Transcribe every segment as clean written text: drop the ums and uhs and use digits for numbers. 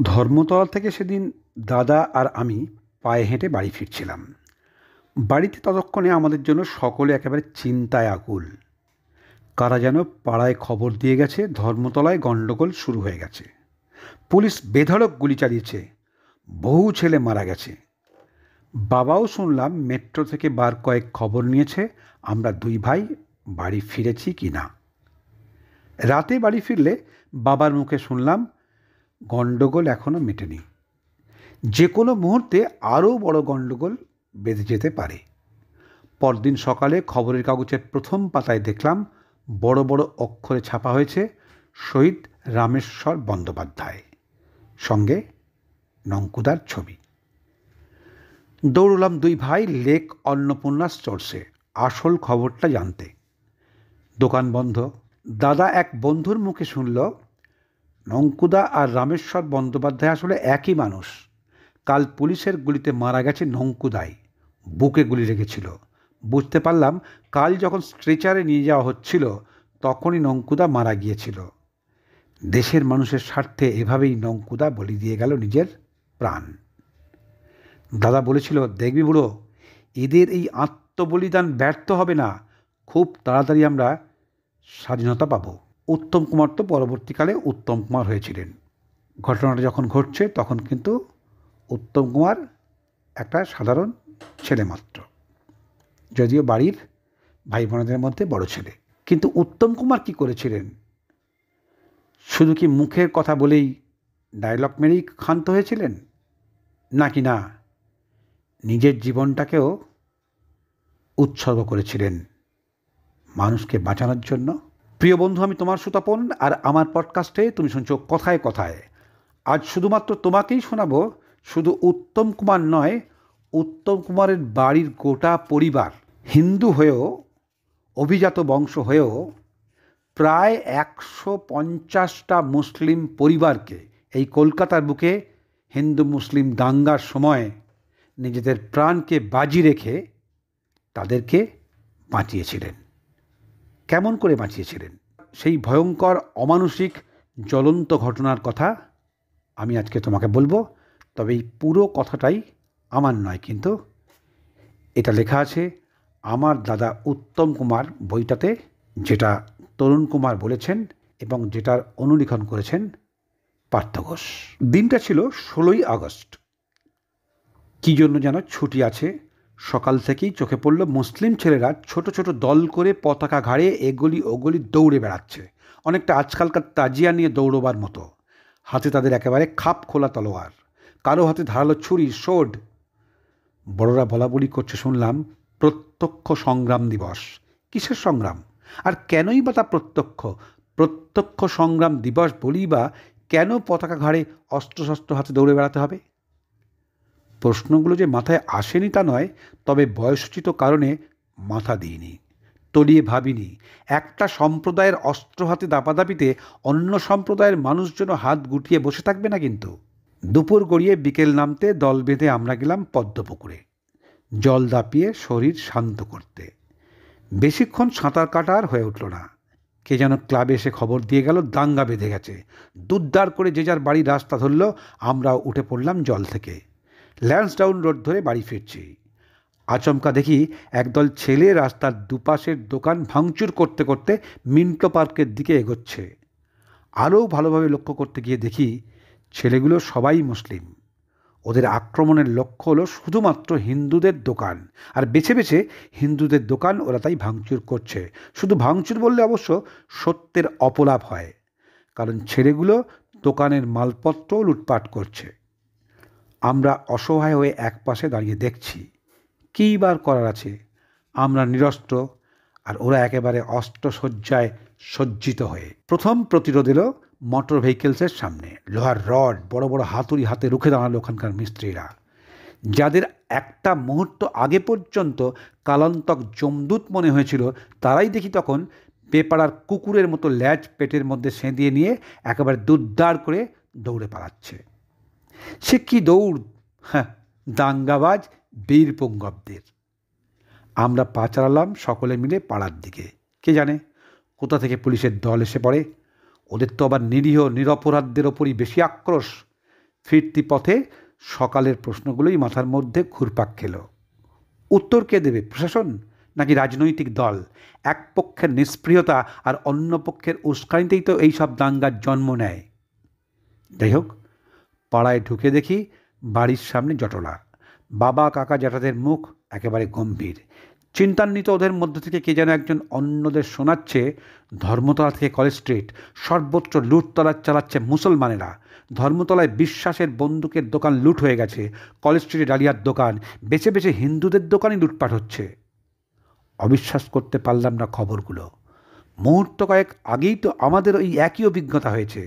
ধর্মতলা থেকে সেদিন দাদা আর আমি পায়ে হেঁটে বাড়ি ফিরছিলাম। বাড়িতে ততক্ষণে আমাদের জন্য সকলে একেবারে চিন্তায় আকুল। কারা যেন পাড়ায় খবর দিয়ে গেছে ধর্মতলায় গণ্ডগোল শুরু হয়ে গেছে। পুলিশ বেধড়ক গুলি চালিয়েছে, বহু ছেলে মারা গেছে। বাবাও শুনলাম মেট্রো থেকে বার কয়েক খবর নিয়েছে আমরা দুই ভাই বাড়ি ফিরেছি কি না। রাতে বাড়ি ফিরলে বাবার মুখে শুনলাম গণ্ডগোল এখনও মেটেনি, যে কোনো মুহূর্তে আরও বড় গণ্ডগোল বেঁধে যেতে পারে। পরদিন সকালে খবরের কাগজের প্রথম পাতায় দেখলাম বড় বড় অক্ষরে ছাপা হয়েছে শহীদ রামেশ্বর বন্দ্যোপাধ্যায়, সঙ্গে নঙ্কুদার ছবি। দৌড়লাম দুই ভাই লেক অন্নপূর্ণা স্টোরসে আসল খবরটা জানতে। দোকান বন্ধ। দাদা এক বন্ধুর মুখে শুনল নঙ্কুদা আর রামেশ্বর বন্দ্যোপাধ্যায় আসলে একই মানুষ। কাল পুলিশের গুলিতে মারা গেছে নঙ্কুদাই, বুকে গুলি লেগেছিল। বুঝতে পারলাম কাল যখন স্ট্রেচারে নিয়ে যাওয়া হচ্ছিল তখনই নঙ্কুদা মারা গিয়েছিল। দেশের মানুষের স্বার্থে এভাবেই নঙ্কুদা বলি দিয়ে গেল নিজের প্রাণ। দাদা বলেছিল, দেখবি বুড়ো, এদের এই আত্মবলিদান ব্যর্থ হবে না, খুব তাড়াতাড়ি আমরা স্বাধীনতা পাবো। উত্তম কুমার তো পরবর্তীকালে উত্তম কুমার হয়েছিলেন। ঘটনাটা যখন ঘটছে তখন কিন্তু উত্তম কুমার একটা সাধারণ ছেলে মাত্র, যদিও বাড়ির ভাই বোনেদের মধ্যে বড় ছেলে। কিন্তু উত্তম কুমার কি করেছিলেন? শুধু কি মুখের কথা বলেই ডায়লগ মেরেই ক্ষান্ত হয়েছিলেন, নাকি না নিজের জীবনটাকেও উৎসর্গ করেছিলেন মানুষকে বাঁচানোর জন্য? প্রিয় বন্ধু, আমি তোমার সুতপন, আর আমার পডকাস্টে তুমি শুনছো কথায় কথায়। আজ শুধুমাত্র তোমাকেই শোনাবো শুধু উত্তম কুমার নয়, উত্তম কুমারের বাড়ির গোটা পরিবার হিন্দু হয়েও, অভিজাত বংশ হয়েও প্রায় 150টা মুসলিম পরিবারকে এই কলকাতার বুকে হিন্দু মুসলিম দাঙ্গার সময় নিজেদের প্রাণকে বাজি রেখে তাদেরকে বাঁচিয়েছিলেন। কেমন করে বাঁচিয়েছিলেন সেই ভয়ঙ্কর অমানুষিক জ্বলন্ত ঘটনার কথা আমি আজকে তোমাকে বলবো। তবে এই পুরো কথাটাই আমার নয়, কিন্তু এটা লেখা আছে আমার দাদা উত্তম কুমার বইটাতে, যেটা তরুণ কুমার বলেছেন এবং যেটার অনুলিখন করেছেন পার্থ ঘোষ। দিনটা ছিল 16ই আগস্ট। কী জন্য যেন ছুটি আছে। সকাল থেকেই চোখে পড়ল মুসলিম ছেলেরা ছোট ছোট দল করে পতাকা ঘাড়ে এগলি ওগলি দৌড়ে বেড়াচ্ছে, অনেকটা আজকালকার তাজিয়া নিয়ে দৌড়বার মতো। হাতে তাদের একেবারে খাপ খোলা তলোয়ার, কারো হাতে ধারালো ছুরি, সোড। বড়রা বলা বলি করছে শুনলাম প্রত্যক্ষ সংগ্রাম দিবস। কিসের সংগ্রাম, আর কেনই বা তা প্রত্যক্ষ সংগ্রাম দিবস বলি বা কেন পতাকা ঘাড়ে অস্ত্রশস্ত্র হাতে দৌড়ে বেড়াতে হবে? প্রশ্নগুলো যে মাথায় আসেনি তা নয়, তবে বয়সোচিত কারণে মাথা দিইনি, তলিয়ে ভাবিনি। একটা সম্প্রদায়ের অস্ত্র হাতে দাপাদাপিতে অন্য সম্প্রদায়ের মানুষজন হাত গুটিয়ে বসে থাকবে না কিন্তু। দুপুর গড়িয়ে বিকেল নামতে দল বেঁধে আমরা গেলাম পদ্মপুকুরে জল দাপিয়ে শরীর শান্ত করতে। বেশিক্ষণ সাঁতার কাটা আর হয়ে উঠল না। কে যেন ক্লাবে এসে খবর দিয়ে গেল দাঙ্গা বেঁধে গেছে। দুদ্দার করে যে যার বাড়ির রাস্তা ধরল, আমরাও উঠে পড়লাম জল থেকে। ল্যান্সডাউন রোড ধরে বাড়ি ফিরছি। আচমকা দেখি একদল ছেলে রাস্তার দুপাশের দোকান ভাঙচুর করতে করতে মিন্টো পার্কের দিকে এগোচ্ছে। আরও ভালোভাবে লক্ষ্য করতে গিয়ে দেখি ছেলেগুলো সবাই মুসলিম। ওদের আক্রমণের লক্ষ্য হলো শুধুমাত্র হিন্দুদের দোকান, আর বেছে বেছে হিন্দুদের দোকান ওরা তাই ভাঙচুর করছে। শুধু ভাঙচুর বললে অবশ্য সত্যের অপলাপ হয়, কারণ ছেলেগুলো দোকানের মালপত্র লুটপাট করছে। আমরা অসহায় হয়ে একপাশে দাঁড়িয়ে দেখছি। কী বার করার আছে? আমরা নিরস্ত্র, আর ওরা একেবারে অস্ত্রসজ্জায় সজ্জিত হয়ে। প্রথম প্রতিরোধ এলো মোটর ভেহিকেলসের সামনে। লোহার রড, বড় বড় হাতুড়ি হাতে রুখে দাঁড়ালো ওখানকার মিস্ত্রিরা, যাদের একটা মুহূর্ত আগে পর্যন্ত কালান্তক যমদূত মনে হয়েছিল, তারাই দেখি তখন বেপাড়ার কুকুরের মতো ল্যাজ পেটের মধ্যে সেঁধিয়ে নিয়ে একেবারে দুদ্দার করে দৌড়ে পালাচ্ছে। সে কি দৌড়! হ্যাঁ, দাঙ্গাবাজ বীরপুঙ্গবদের। আমরা পা চালালাম সকলে মিলে পাড়ার দিকে। কে জানে কোথা থেকে পুলিশের দল এসে পড়ে। ওদের তো আবার নিরীহ নিরপরাধদের ওপরই বেশি আক্রোশ। ফিরতি পথে সকালের প্রশ্নগুলোই মাথার মধ্যে ঘুরপাক খেল। উত্তর কে দেবে, প্রশাসন নাকি রাজনৈতিক দল? এক পক্ষের নিষ্প্রিয়তা আর অন্য পক্ষের উস্কানিতেই তো এইসব দাঙ্গার জন্ম নেয়। যাই হোক, পাড়ায় ঢুকে দেখি বাড়ির সামনে জটলা। বাবা কাকা জ্যাঠাদের মুখ একেবারে গম্ভীর, চিন্তান্বিত। ওদের মধ্য থেকে কে যেন একজন অন্যদের শোনাচ্ছে, ধর্মতলা থেকে কলেজ স্ট্রিট সর্বত্র লুটতলা চালাচ্ছে মুসলমানেরা। ধর্মতলায় বিশ্বাসের বন্দুকের দোকান লুট হয়ে গেছে, কলেজ স্ট্রিটে ডালিয়ার দোকান, বেছে বেছে হিন্দুদের দোকানই লুটপাট হচ্ছে। অবিশ্বাস করতে পারলাম না খবরগুলো। মুহূর্ত কয়েক আগেই তো আমাদের ওই একই অভিজ্ঞতা হয়েছে।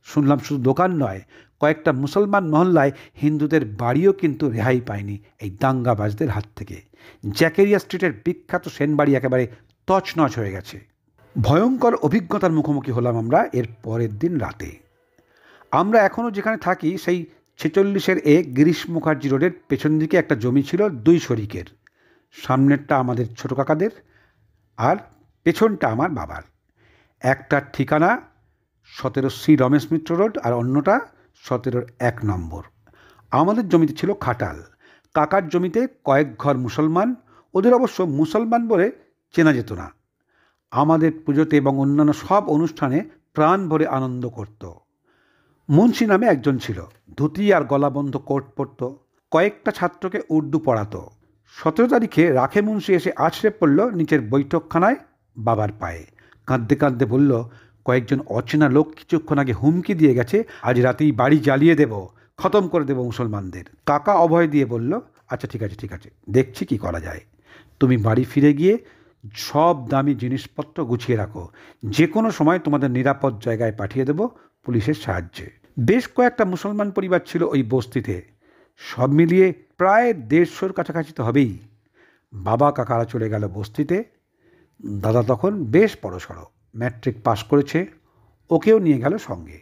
শুনলাম শুধু দোকান নয়, কয়েকটা মুসলমান মহল্লায় হিন্দুদের বাড়িও কিন্তু রেহাই পায়নি এই দাঙ্গাবাজদের হাত থেকে। জ্যাকেরিয়া স্ট্রিটের বিখ্যাত সেনবাড়ি একেবারে তছনছ হয়ে গেছে। ভয়ঙ্কর অভিজ্ঞতার মুখোমুখি হলাম আমরা এর পরের দিন রাতে। আমরা এখনও যেখানে থাকি সেই 46-এর গিরিশ মুখার্জি রোডের পেছন দিকে একটা জমি ছিল দুই শরিকের। সামনেরটা আমাদের ছোট কাকাদের আর পেছনটা আমার বাবার। একটার ঠিকানা 17C রমেশ মিত্র রোড আর অন্যটা 17-1 নম্বর। আমাদের জমিতে ছিল খাটাল, কাকার জমিতে কয়েক ঘর মুসলমান। ওদের অবশ্য মুসলমান বলে চেনা যেত না। আমাদের পুজোতে এবং অন্যান্য সব অনুষ্ঠানে প্রাণ ভরে আনন্দ করত। মুন্সি নামে একজন ছিল, ধুতি আর গলাবন্ধ কোট পরত, কয়েকটা ছাত্রকে উর্দু পড়াতো। 17 তারিখে রাখে মুন্সি এসে আছড়ে পড়ল নিচের বৈঠকখানায় বাবার পায়ে। কাঁদতে কাঁদতে বলল, কয়েকজন অচেনা লোক কিছুক্ষণ আগে হুমকি দিয়ে গেছে, আজ রাতেই বাড়ি জ্বালিয়ে দেব, খতম করে দেব মুসলমানদের। কাকা অভয় দিয়ে বলল, আচ্ছা ঠিক আছে, দেখছি কি করা যায়। তুমি বাড়ি ফিরে গিয়ে সব দামি জিনিসপত্র গুছিয়ে রাখো, যে কোনো সময় তোমাদের নিরাপদ জায়গায় পাঠিয়ে দেব পুলিশের সাহায্যে। বেশ কয়েকটা মুসলমান পরিবার ছিল ওই বস্তিতে, সব মিলিয়ে প্রায় 150-র কাছাকাছি তো হবেই। বাবা কাকারা চলে গেল বস্তিতে। দাদা তখন বেশ বড়সড়, ম্যাট্রিক পাশ করেছে, ওকেও নিয়ে গেল সঙ্গে।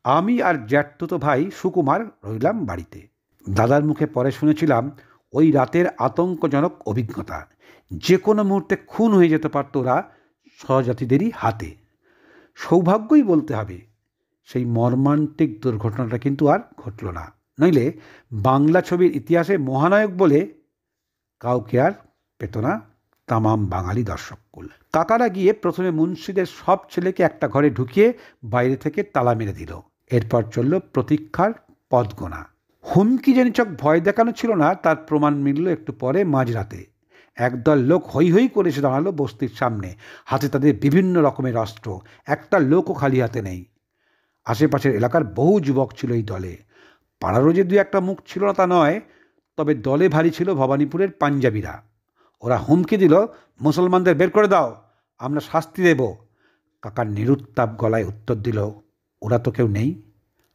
আমি আর জ্যাঠতুতো ভাই সুকুমার রইলাম বাড়িতে। দাদার মুখে পরে শুনেছিলাম ওই রাতের আতঙ্কজনক অভিজ্ঞতা। যে কোনো মুহূর্তে খুন হয়ে যেতে পারত ওরা স্বজাতিদেরই হাতে। সৌভাগ্যই বলতে হবে, সেই মর্মান্তিক দুর্ঘটনাটা কিন্তু আর ঘটল না, নইলে বাংলা ছবির ইতিহাসে মহানায়ক বলে কাউকে আর পেত না তামাম বাঙালি দর্শককুল। কাকারা গিয়ে প্রথমে মুন্সিদের সব ছেলেকে একটা ঘরে ঢুকিয়ে বাইরে থেকে তালা মেরে দিল। এরপর চলল প্রতীক্ষার পথগোনা। হুমকিজনিচক ভয় দেখানো ছিল না, তার প্রমাণ মিলল একটু পরে মাঝরাতে। একদল লোক হৈ হৈ করে এসে দাঁড়ালো বস্তির সামনে, হাতে তাদের বিভিন্ন রকমের অস্ত্র। একটা লোকও খালি হাতে নেই। আশেপাশের এলাকার বহু যুবক ছিল এই দলে। পাড়ারও যে 2-1টা মুখ ছিল না তা নয়, তবে দলে ভারী ছিল ভবানীপুরের পাঞ্জাবিরা। ওরা হুমকি দিল, মুসলমানদের বের করে দাও, আমরা শাস্তি দেব। কাকার নিরুত্তাপ গলায় উত্তর দিল, ওরা তো কেউ নেই,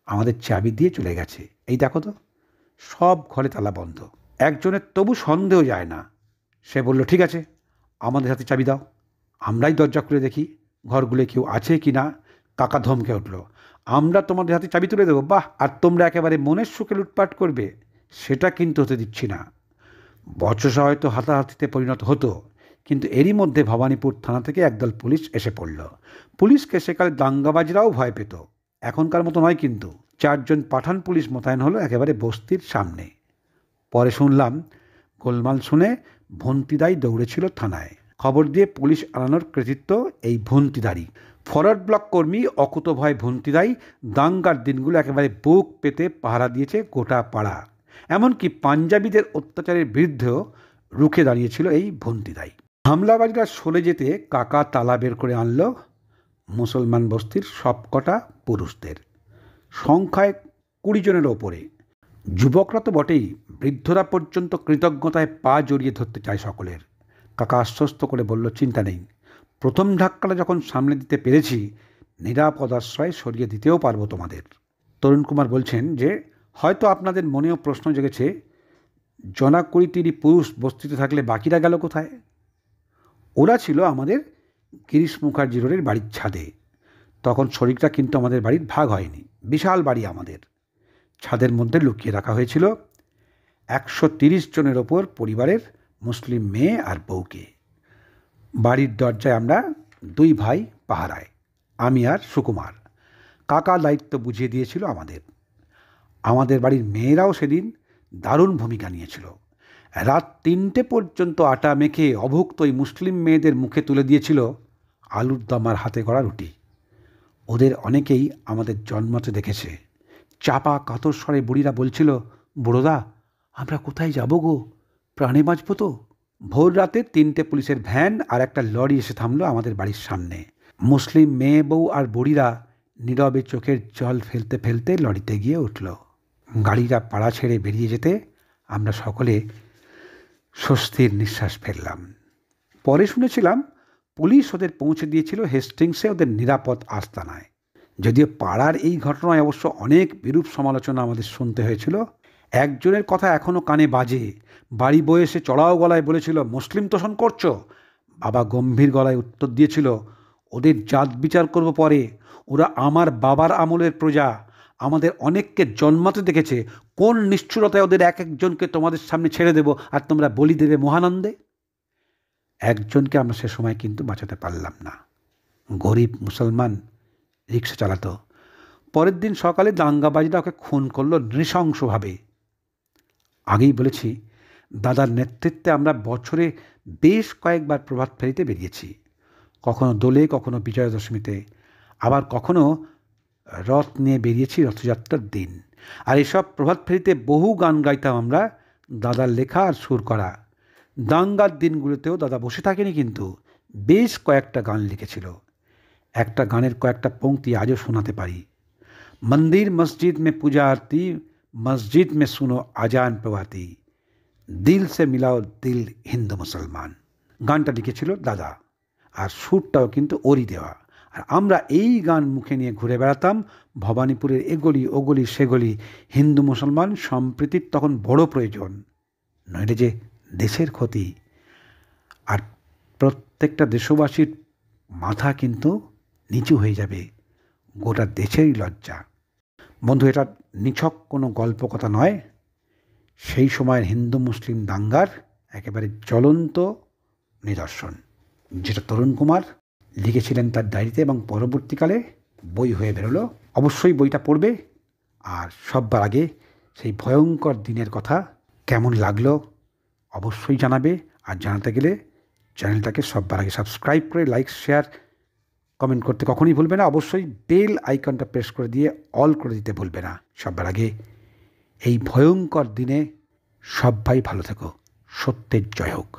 আমাদের চাবি দিয়ে চলে গেছে, এই দেখো তো, সব ঘরে তালা বন্ধ। একজনের তবু সন্দেহ যায় না। সে বলল, ঠিক আছে, আমাদের হাতে চাবি দাও, আমরাই দরজা খুলে দেখি ঘরগুলো কেউ আছে কি না। কাকা ধমকে উঠল, আমরা তোমাদের হাতে চাবি তুলে দেবো? বাহ, আর তোমরা একেবারে মনের সুখে লুটপাট করবে? সেটা কিন্তু হতে দিচ্ছি না। বচসা হয়তো হাতাহাতিতে পরিণত হতো, কিন্তু এরই মধ্যে ভবানীপুর থানা থেকে একদল পুলিশ এসে পড়ল। পুলিশকে সেকালে দাঙ্গাবাজরাও ভয় পেত, এখনকার মতো নয় কিন্তু। 4 জন পাঠান পুলিশ মোতায়েন হলো একেবারে বস্তির সামনে। পরে শুনলাম, গোলমাল শুনে ভন্তিদাই দৌড়েছিল থানায়। খবর দিয়ে পুলিশ আনানোর কৃতিত্ব এই ভন্তিদারই। ফরওয়ার্ড ব্লক কর্মী অকুতভয় ভন্তিদাই দাঙ্গার দিনগুলো একেবারে বুক পেতে পাহারা দিয়েছে গোটা পাড়া। এমনকি পাঞ্জাবিদের অত্যাচারের বিরুদ্ধেও রুখে দাঁড়িয়েছিল এই ভন্তিদাই। হামলাবাজরা সরে যেতে কাকা তালা বের করে আনল মুসলমান বস্তির সবকটা পুরুষদের, সংখ্যায় 20 জনের ওপরে। যুবকরা তো বটেই, বৃদ্ধরা পর্যন্ত কৃতজ্ঞতায় পা জড়িয়ে ধরতে চায় সকলের। কাকা আশ্বস্ত করে বলল, চিন্তা নেই, প্রথম ধাক্কাটা যখন সামলে দিতে পেরেছি, নিরাপদ আশ্রয় সরিয়ে দিতেও পারবো তোমাদের। তরুণ কুমার বলছেন যে, হয়তো আপনাদের মনেও প্রশ্ন জেগেছে, 20-30 পুরুষ বস্তিতে থাকলে বাকিরা গেল কোথায়? ওরা ছিল আমাদের গিরিশ মুখার্জি রোডের বাড়ির ছাদে। তখন শরীরটা কিন্তু আমাদের বাড়ির ভাগ হয়নি, বিশাল বাড়ি আমাদের। ছাদের মধ্যে লুকিয়ে রাখা হয়েছিল 130 জনের ওপর পরিবারের মুসলিম মেয়ে আর বউকে। বাড়ির দরজায় আমরা 2 ভাই পাহারায়, আমি আর সুকুমার। কাকা দায়িত্ব বুঝিয়ে দিয়েছিল আমাদের। আমাদের বাড়ির মেয়েরাও সেদিন দারুণ ভূমিকা নিয়েছিল। রাত 3টে পর্যন্ত আটা মেখে অভুক্ত ওই মুসলিম মেয়েদের মুখে তুলে দিয়েছিল আলুর দম আর হাতে করা রুটি। ওদের অনেকেই আমাদের জন্মাতে দেখেছে। চাপা কাতর স্বরে বুড়িরা বলছিল, বুড়োদা আমরা কোথায় যাব গো, প্রাণে বাঁচব তো? ভোর রাতে 3টে পুলিশের ভ্যান আর একটা লরি এসে থামলো আমাদের বাড়ির সামনে। মুসলিম মেয়ে বউ আর বুড়িরা নীরবে চোখের জল ফেলতে ফেলতে লরিতে গিয়ে উঠল। গাড়িটা পাড়া ছেড়ে বেরিয়ে যেতে আমরা সকলে স্বস্তির নিঃশ্বাস ফেললাম। পরে শুনেছিলাম পুলিশ ওদের পৌঁছে দিয়েছিল হেস্টিংসে ওদের নিরাপদ আস্তানায়। যদিও পাড়ার এই ঘটনায় অবশ্য অনেক বিরূপ সমালোচনা আমাদের শুনতে হয়েছিল। একজনের কথা এখনও কানে বাজে। বাড়ি বয়ে এসে চড়াও গলায় বলেছিল, মুসলিম তোষণ করছো? বাবা গম্ভীর গলায় উত্তর দিয়েছিল, ওদের জাত বিচার করব পরে, ওরা আমার বাবার আমলের প্রজা, আমাদের অনেককে জন্মাতে দেখেছে, কোন নিষ্ঠুরতায় ওদের এক একজনকে তোমাদের সামনে ছেড়ে দেব আর তোমরা বলি দেবে মহানন্দে? একজনকে আমরা সে সময় কিন্তু বাঁচাতে পারলাম না। গরিব মুসলমান, রিক্সা চালাতো। পরের দিন সকালে দাঙ্গাবাজরা ওকে খুন করলো নৃশংসভাবে। আগেই বলেছি, দাদার নেতৃত্বে আমরা বছরে বেশ কয়েকবার প্রভাত ফেরিতে বেরিয়েছি, কখনো দোলে, কখনো বিজয়া দশমীতে, আবার কখনো রথ নিয়ে বেরিয়েছি রথযাত্রার দিন। আর এসব প্রভাত ফেরিতে বহু গান গাইতাম আমরা, দাদার লেখা আর সুর করা। দাঙ্গার দিনগুলোতেও দাদা বসে থাকেনি, কিন্তু বেশ কয়েকটা গান লিখেছিল। একটা গানের কয়েকটা পংক্তি আজও শোনাতে পারি। মন্দির মসজিদ মে পূজা আরতি, মসজিদ মে শুনো আজান প্রভাতি, দিল সে মিলাও দিল হিন্দু মুসলমান। গানটা লিখেছিল দাদা, আর সুরটাও কিন্তু ওরই দেওয়া। আর আমরা এই গান মুখে নিয়ে ঘুরে বেড়াতাম ভবানীপুরের এগলি ওগলি সেগলি। হিন্দু মুসলমান সম্প্রীতির তখন বড় প্রয়োজন, নইলে যে দেশের ক্ষতি, আর প্রত্যেকটা দেশবাসীর মাথা কিন্তু নিচু হয়ে যাবে, গোটা দেশেরই লজ্জা। বন্ধু, এটা নিছক কোনো গল্প কথা নয়, সেই সময়ের হিন্দু মুসলিম দাঙ্গার একেবারে জ্বলন্ত নিদর্শন, যেটা তরুণ কুমার লিখেছিলেন তার ডায়েরিতে এবং পরবর্তীকালে বই হয়ে বেরোলো। অবশ্যই বইটা পড়বে। আর সববার আগে সেই ভয়ঙ্কর দিনের কথা কেমন লাগলো অবশ্যই জানাবে। আর জানাতে গেলে চ্যানেলটাকে সববার আগে সাবস্ক্রাইব করে লাইক শেয়ার কমেন্ট করতে কখনই ভুলবে না। অবশ্যই বেল আইকনটা প্রেস করে দিয়ে অল করে দিতে ভুলবে না। সববার আগে এই ভয়ঙ্কর দিনে সবাই ভালো থেকো। সত্যের জয় হোক।